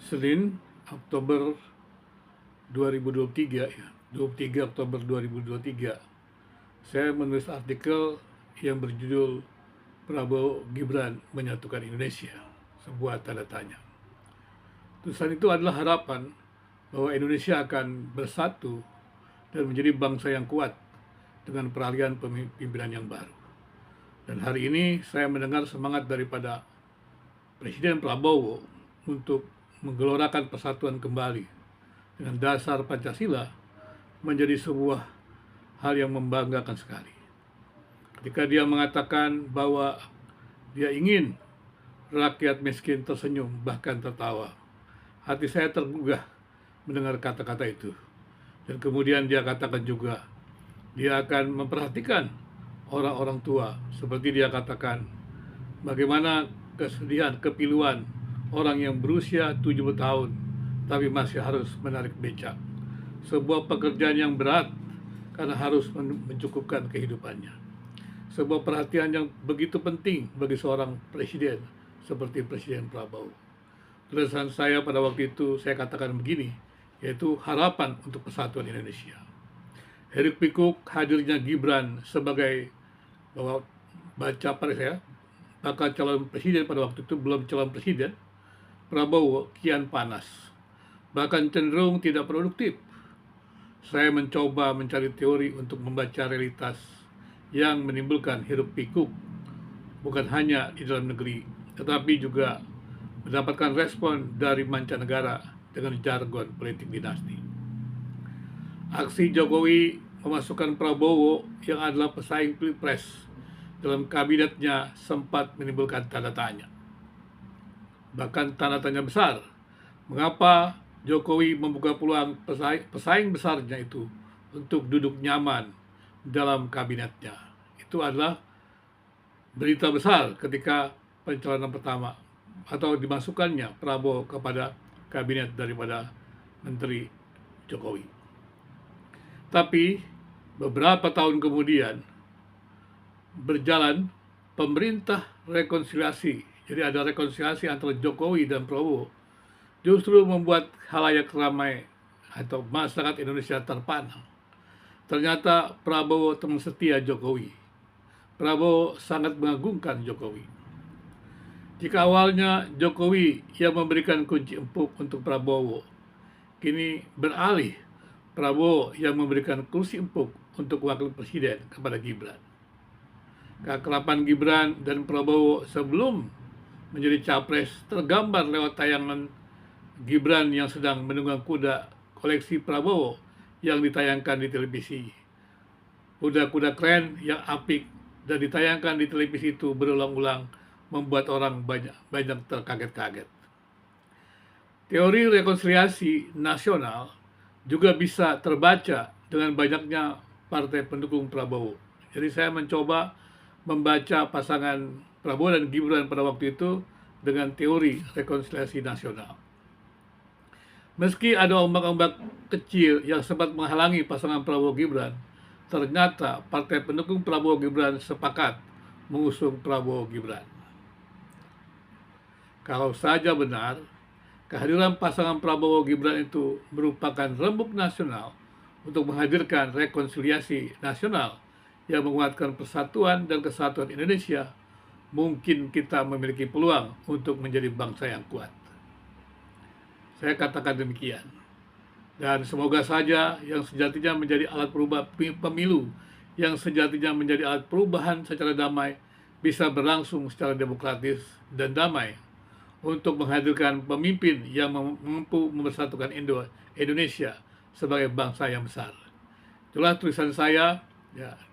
Senin, Oktober 2023 ya, 23 Oktober 2023. Saya menulis artikel yang berjudul Prabowo Gibran Menyatukan Indonesia, sebuah tanda tanya. Tulisan itu adalah harapan bahwa Indonesia akan bersatu dan menjadi bangsa yang kuat dengan peralihan pemimpinan yang baru. Dan hari ini saya mendengar semangat daripada Presiden Prabowo untuk menggelorakan persatuan kembali dengan dasar Pancasila menjadi sebuah hal yang membanggakan sekali. Ketika dia mengatakan bahwa dia ingin rakyat miskin tersenyum bahkan tertawa, hati saya tergugah mendengar kata-kata itu. Dan kemudian dia katakan juga dia akan memperhatikan orang-orang tua, seperti dia katakan bagaimana kesedihan, kepiluan orang yang berusia 70 tahun tapi masih harus menarik becak. Sebuah pekerjaan yang berat karena harus mencukupkan kehidupannya. Sebuah perhatian yang begitu penting bagi seorang presiden seperti Presiden Prabowo. Tulisan saya pada waktu itu saya katakan begini, yaitu harapan untuk persatuan Indonesia. Hiruk pikuk hadirnya Gibran sebagai baca pada saya bakal calon presiden pada waktu itu belum calon presiden. Prabowo kian panas, bahkan cenderung tidak produktif. Saya mencoba mencari teori untuk membaca realitas yang menimbulkan hiruk pikuk, bukan hanya di dalam negeri, tetapi juga mendapatkan respon dari mancanegara dengan jargon politik dinasti. Aksi Jokowi memasukkan Prabowo yang adalah pesaing pilpres dalam kabinetnya sempat menimbulkan tanda tanya. Bahkan tanda tanya besar, mengapa Jokowi membuka peluang pesaing besarnya itu untuk duduk nyaman dalam kabinetnya. Itu adalah berita besar ketika pencalonan pertama atau dimasukkannya Prabowo kepada kabinet daripada Menteri Jokowi. Tapi beberapa tahun kemudian berjalan pemerintah rekonsiliasi. Jadi ada rekonsiliasi antara Jokowi dan Prabowo, justru membuat khalayak ramai atau masyarakat Indonesia terpana. Ternyata Prabowo teman setia Jokowi. Prabowo sangat mengagungkan Jokowi. Jika awalnya Jokowi yang memberikan kunci empuk untuk Prabowo, kini beralih Prabowo yang memberikan kursi empuk untuk wakil presiden kepada Gibran. Keakraban Gibran dan Prabowo sebelum menjadi capres tergambar lewat tayangan Gibran yang sedang menunggang kuda koleksi Prabowo yang ditayangkan di televisi. Kuda-kuda keren yang apik dan ditayangkan di televisi itu berulang-ulang membuat orang banyak terkaget-kaget. Teori rekonsiliasi nasional juga bisa terbaca dengan banyaknya partai pendukung Prabowo. Jadi saya mencoba membaca pasangan Prabowo dan Gibran pada waktu itu dengan teori rekonsiliasi nasional. Meski ada ombak-ombak kecil yang sempat menghalangi pasangan Prabowo Gibran, ternyata partai pendukung Prabowo Gibran sepakat mengusung Prabowo Gibran. Kalau saja benar, kehadiran pasangan Prabowo Gibran itu merupakan rembuk nasional untuk menghadirkan rekonsiliasi nasional yang menguatkan persatuan dan kesatuan Indonesia, mungkin kita memiliki peluang untuk menjadi bangsa yang kuat. Saya katakan demikian. Dan semoga saja yang sejatinya menjadi alat perubah pemilu, yang sejatinya menjadi alat perubahan secara damai, bisa berlangsung secara demokratis dan damai untuk menghadirkan pemimpin yang mampu mempersatukan Indonesia sebagai bangsa yang besar. Itulah tulisan saya,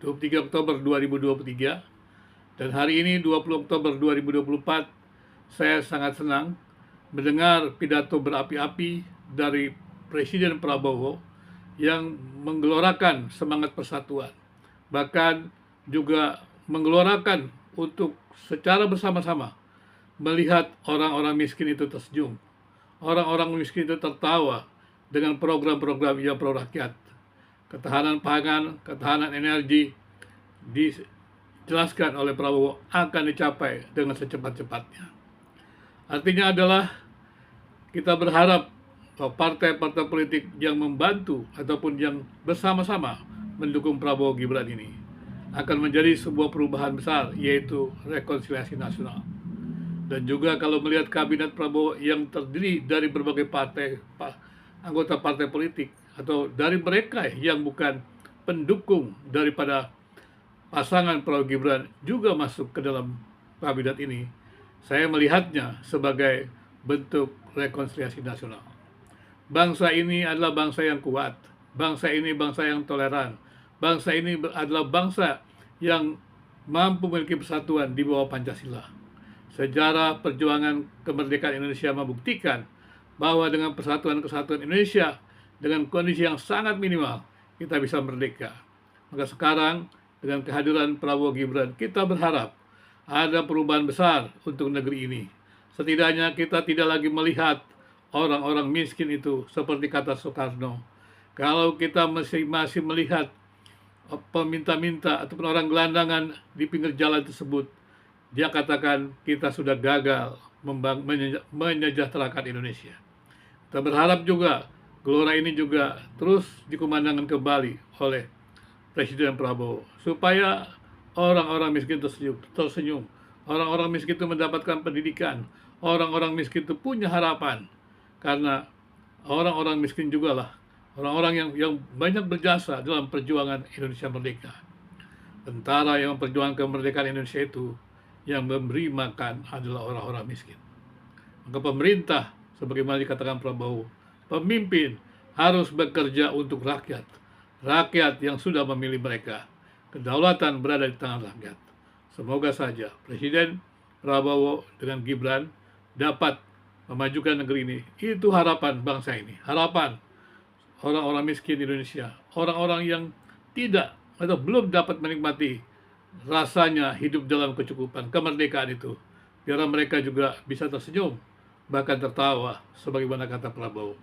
23 Oktober 2023, dan hari ini 20 Oktober 2024, saya sangat senang mendengar pidato berapi-api dari Presiden Prabowo yang menggelorakan semangat persatuan, bahkan juga menggelorakan untuk secara bersama-sama melihat orang-orang miskin itu tersenyum, orang-orang miskin itu tertawa dengan program-program yang pro rakyat. Ketahanan pangan, ketahanan energi dijelaskan oleh Prabowo akan dicapai dengan secepat-cepatnya. Artinya adalah kita berharap bahwa partai-partai politik yang membantu ataupun yang bersama-sama mendukung Prabowo Gibran ini akan menjadi sebuah perubahan besar, yaitu rekonsiliasi nasional. Dan juga kalau melihat kabinet Prabowo yang terdiri dari berbagai partai, anggota partai politik, atau dari mereka yang bukan pendukung daripada pasangan Prabowo Gibran juga masuk ke dalam kabinet ini, saya melihatnya sebagai bentuk rekonsiliasi nasional. Bangsa ini adalah bangsa yang kuat, bangsa ini bangsa yang toleran, bangsa ini adalah bangsa yang mampu memiliki persatuan di bawah Pancasila. Sejarah perjuangan kemerdekaan Indonesia membuktikan bahwa dengan persatuan-kesatuan Indonesia, dengan kondisi yang sangat minimal, kita bisa merdeka. Maka sekarang, dengan kehadiran Prabowo Gibran, kita berharap ada perubahan besar untuk negeri ini. Setidaknya kita tidak lagi melihat orang-orang miskin itu seperti kata Soekarno. Kalau kita masih melihat peminta-minta ataupun orang gelandangan di pinggir jalan tersebut, dia katakan kita sudah gagal menyejahterakan Indonesia. Kita berharap juga gelora ini juga terus dikumandangkan kembali oleh Presiden Prabowo, supaya orang-orang miskin tersenyum, orang-orang miskin itu mendapatkan pendidikan, orang-orang miskin itu punya harapan, karena orang-orang miskin juga lah orang-orang yang banyak berjasa dalam perjuangan Indonesia merdeka. Tentara yang memperjuangkan kemerdekaan Indonesia itu, yang memberi makan adalah orang-orang miskin. Maka pemerintah, sebagaimana dikatakan Prabowo, pemimpin harus bekerja untuk rakyat. Rakyat yang sudah memilih mereka. Kedaulatan berada di tangan rakyat. Semoga saja Presiden Prabowo dengan Gibran dapat memajukan negeri ini. Itu harapan bangsa ini. Harapan orang-orang miskin di Indonesia. Orang-orang yang tidak atau belum dapat menikmati rasanya hidup dalam kecukupan, kemerdekaan itu. Biar mereka juga bisa tersenyum, bahkan tertawa, sebagaimana kata Prabowo.